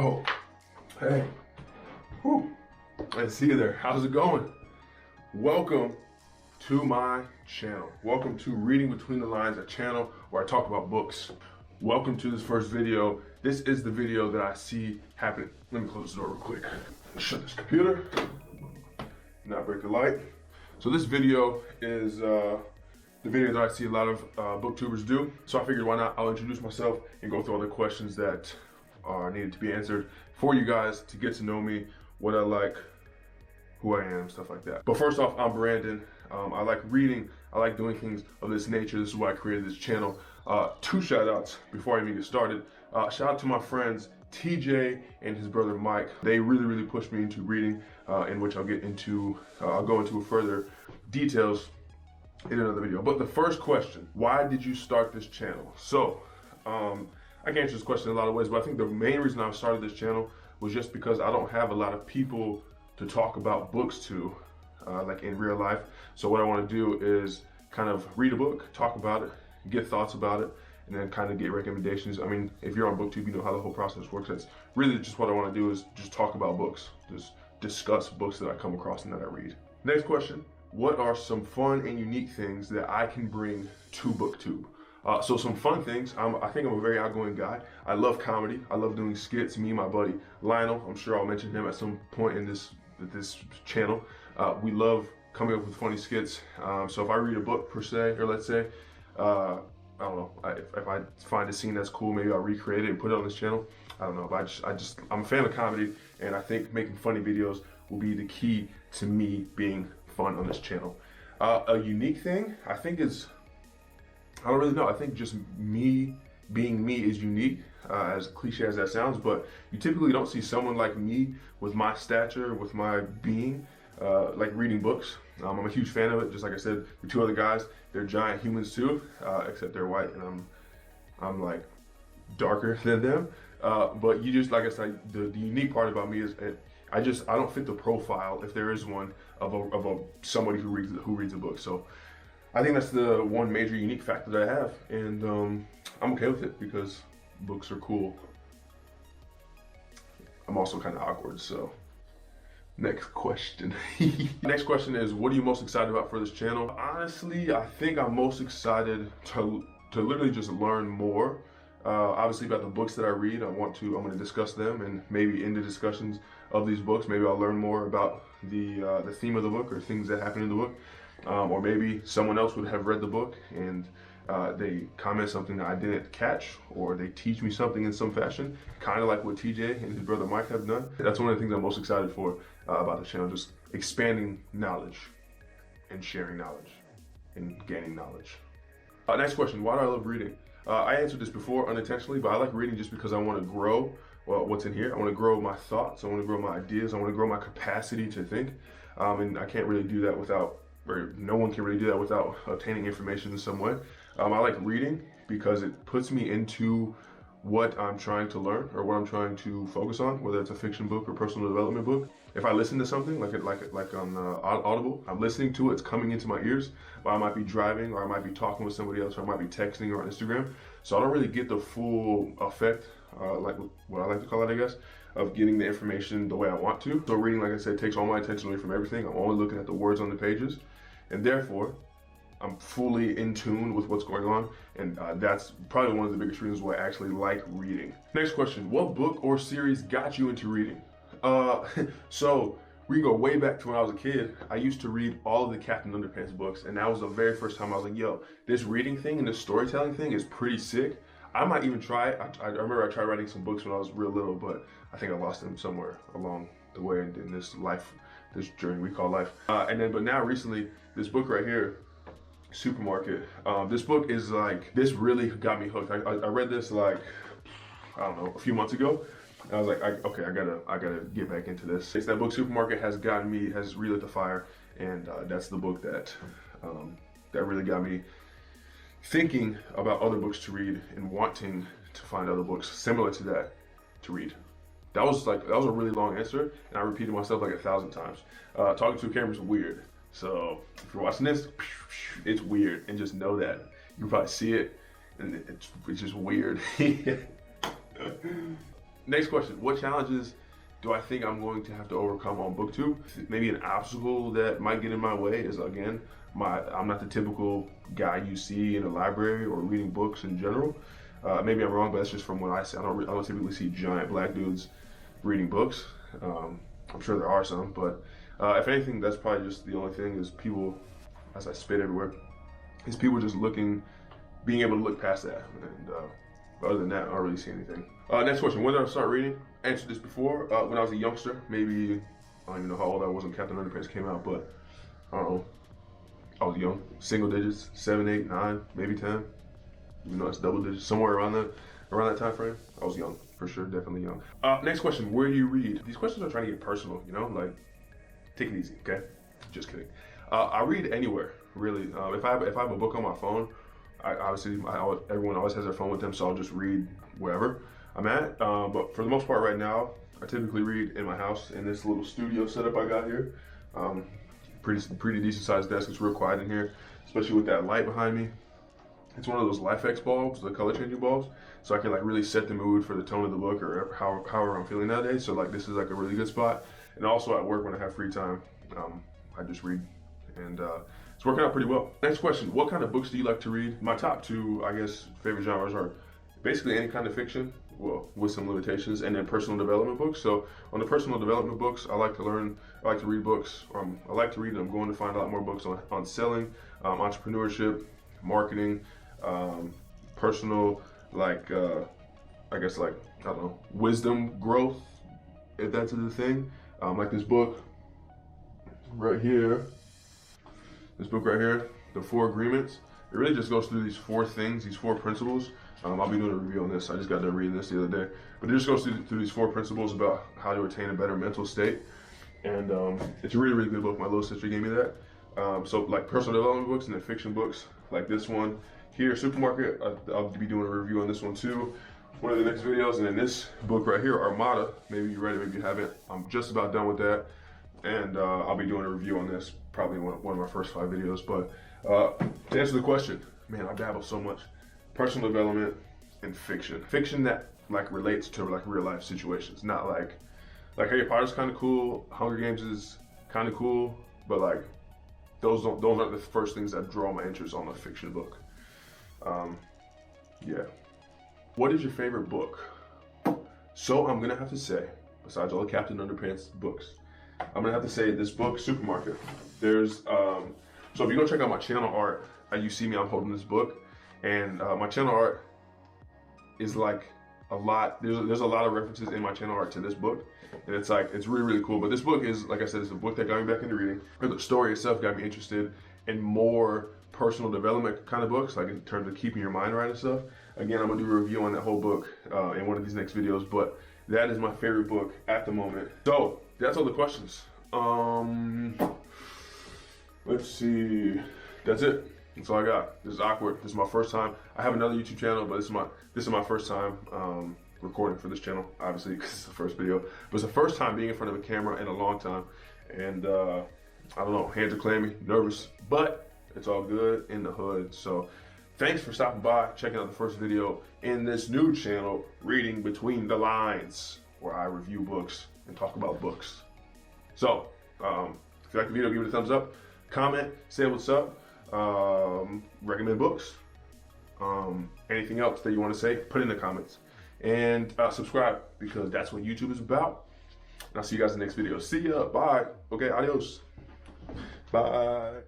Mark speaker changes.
Speaker 1: Oh, hey. Whew. I see you there. How's it going? Welcome to my channel. Welcome to Reading Between the Lines, a channel where I talk about books. Welcome to this first video. This is the video that I see happening. Let me close the door real quick. Shut this computer. Not break the light. So this video is the video that I see a lot of booktubers do. So I figured why not, I'll introduce myself and go through all the questions that are needed to be answered for you guys to get to know me, what I like, who I am, stuff like that. But first off, I'm Brandon. I like reading. I like doing things of this nature. This is why I created this channel. Two shout outs before I even get started. Shout out to my friends TJ and his brother Mike. They really pushed me into reading, in which I'll go into further details in another video. But the first question, why did you start this channel? So, I can answer this question in a lot of ways, but I think the main reason I started this channel was just because I don't have a lot of people to talk about books to, like in real life. So what I want to do is kind of read a book, talk about it, get thoughts about it, and then kind of get recommendations. I mean, if you're on Booktube, you know how the whole process works. That's really just what I want to do, is just talk about books, just discuss books that I come across and that I read. Next question, what are some fun and unique things that I can bring to Booktube? So some fun things, I think I'm a very outgoing guy. I love comedy. I love doing skits. Me and my buddy Lionel, I'm sure I'll mention him at some point in this channel. We love coming up with funny skits. So if I read a book per se, or let's say, I don't know, if I find a scene that's cool, maybe I'll recreate it and put it on this channel. I don't know, but I'm a fan of comedy, and I think making funny videos will be the key to me being fun on this channel. A unique thing, I think is, I don't really know. I think just me being me is unique, as cliche as that sounds, but you typically don't see someone like me with my stature, with my being, like reading books. I'm a huge fan of it. Just like I said, the two other guys, they're giant humans too, except they're white and I'm like darker than them. But you just, like I said, the unique part about me is I don't fit the profile, if there is one, of somebody who reads a book. So I think that's the one major unique factor that I have, and I'm okay with it because books are cool. I'm also kind of awkward, so next question. Next question is, what are you most excited about for this channel? Honestly, I think I'm most excited to literally just learn more. Obviously about the books that I read. I'm going to discuss them, and maybe in the discussions of these books, maybe I'll learn more about the theme of the book or things that happen in the book. Or maybe someone else would have read the book and they comment something that I didn't catch, or they teach me something in some fashion, kind of like what TJ and his brother Mike have done. That's one of the things I'm most excited for about the channel, just expanding knowledge and sharing knowledge and gaining knowledge. Next question, why do I love reading? I answered this before unintentionally, but I like reading just because I want to grow what's in here. I want to grow my thoughts, I want to grow my ideas, I want to grow my capacity to think, and I can't really do that without, or no one can really do that without obtaining information in some way. I like reading because it puts me into what I'm trying to learn or what I'm trying to focus on, whether it's a fiction book or personal development book. If I listen to something like on Audible, I'm listening to it, it's coming into my ears, but I might be driving, or I might be talking with somebody else, or I might be texting or on Instagram. So I don't really get the full effect, like what I like to call it, I guess, of getting the information the way I want to. So reading, like I said, takes all my attention away from everything. I'm only looking at the words on the pages, and therefore I'm fully in tune with what's going on, and that's probably one of the biggest reasons why I actually like reading. Next question, what book or series got you into reading? So we go way back to when I was a kid. I used to read all of the Captain Underpants books, and that was the very first time I was like, yo, this reading thing and this storytelling thing is pretty sick. I might even try it. I remember I tried writing some books when I was real little, but I think I lost them somewhere along the way in this life, this journey we call life. But now recently, this book right here, Supermarket. This book is like, this really got me hooked. I read this like, I don't know, a few months ago. And I was like, okay, I gotta get back into this. It's that book, Supermarket, has relit the fire, and that's the book that really got me thinking about other books to read and wanting to find other books similar to that to read. That was a really long answer, and I repeated myself like 1,000 times. Talking to a camera is weird. So if you're watching this, it's weird, and just know that. You can probably see it, and it's just weird. Next question, what challenges do I think I'm going to have to overcome on BookTube? Maybe an obstacle that might get in my way is, again, I'm not the typical guy you see in a library or reading books in general. Maybe I'm wrong, but that's just from what I see. I don't typically see giant black dudes reading books. I'm sure there are some, but if anything, that's probably just the only thing is people, as I spit everywhere, is people just being able to look past that. And other than that, I don't really see anything. Next question, when did I start reading? I answered this before, when I was a youngster, maybe, I don't even know how old I was when Captain Underpants came out, but I don't know. I was young, single digits, 7, 8, 9, maybe 10. Even though it's double digits, somewhere around that time frame. I was young, for sure, definitely young. Next question, where do you read? These questions are trying to get personal, you know, like, take it easy, okay? Just kidding. I read anywhere, really. If I have a book on my phone, everyone always has their phone with them, so I'll just read wherever I'm at. But for the most part right now, I typically read in my house in this little studio setup I got here. Pretty decent sized desk. It's real quiet in here, especially with that light behind me. It's one of those LifeX bulbs, the color changing bulbs, so I can like really set the mood for the tone of the book or however I'm feeling that day. So like this is like a really good spot. And also at work when I have free time, I just read, and it's working out pretty well. Next question, what kind of books do you like to read? My top two, I guess, favorite genres are basically any kind of fiction, well, with some limitations, and then personal development books. So on the personal development books, I like to read books. I like to read, and I'm going to find a lot more books on selling, entrepreneurship, marketing, personal, like, I guess, like, I don't know, wisdom, growth, if that's the thing. Like this book right here, The 4 Agreements. It really just goes through these 4 things, these 4 principles. I'll be doing a review on this. I just got done reading this the other day. But it just goes through these 4 principles about how to attain a better mental state. And it's a really, really good book. My little sister gave me that. So like personal development books and then fiction books, like this one here, Supermarket. I'll be doing a review on this one too, one of the next videos. And then this book right here, Armada. Maybe you read it, maybe you haven't. I'm just about done with that. And I'll be doing a review on this, probably one of my first 5 videos. But to answer the question, man, I dabble so much. Personal development and fiction. Fiction that like relates to like real life situations. Not like Harry Potter's kind of cool, Hunger Games is kind of cool, but like those aren't the first things that draw my interest on a fiction book. Yeah. What is your favorite book? So I'm gonna have to say, besides all the Captain Underpants books, I'm gonna have to say this book, Supermarket. There's so if you go check out my channel art, you see me, I'm holding this book, and my channel art is like a lot. There's a lot of references in my channel art to this book, and it's really, really cool. But this book is, like I said, it's a book that got me back into reading. The story itself got me interested in more personal development kind of books, like in terms of keeping your mind right and stuff. Again, I'm gonna do a review on that whole book in one of these next videos, but that is my favorite book at the moment. So that's all the questions. Let's see. That's it. That's all I got. This is awkward. This is my first time. I have another YouTube channel, but this is my first time recording for this channel, obviously, because it's the first video. But it's the first time being in front of a camera in a long time. And I don't know, hands are clammy, nervous, but it's all good in the hood. So thanks for stopping by, checking out the first video in this new channel, Reading Between the Lines, where I review books and talk about books. So if you like the video, give it a thumbs up, comment, say what's up. Recommend books, anything else that you want to say, put in the comments, and subscribe, because that's what YouTube is about. And I'll see you guys in the next video. See ya, bye. Okay, adios, bye.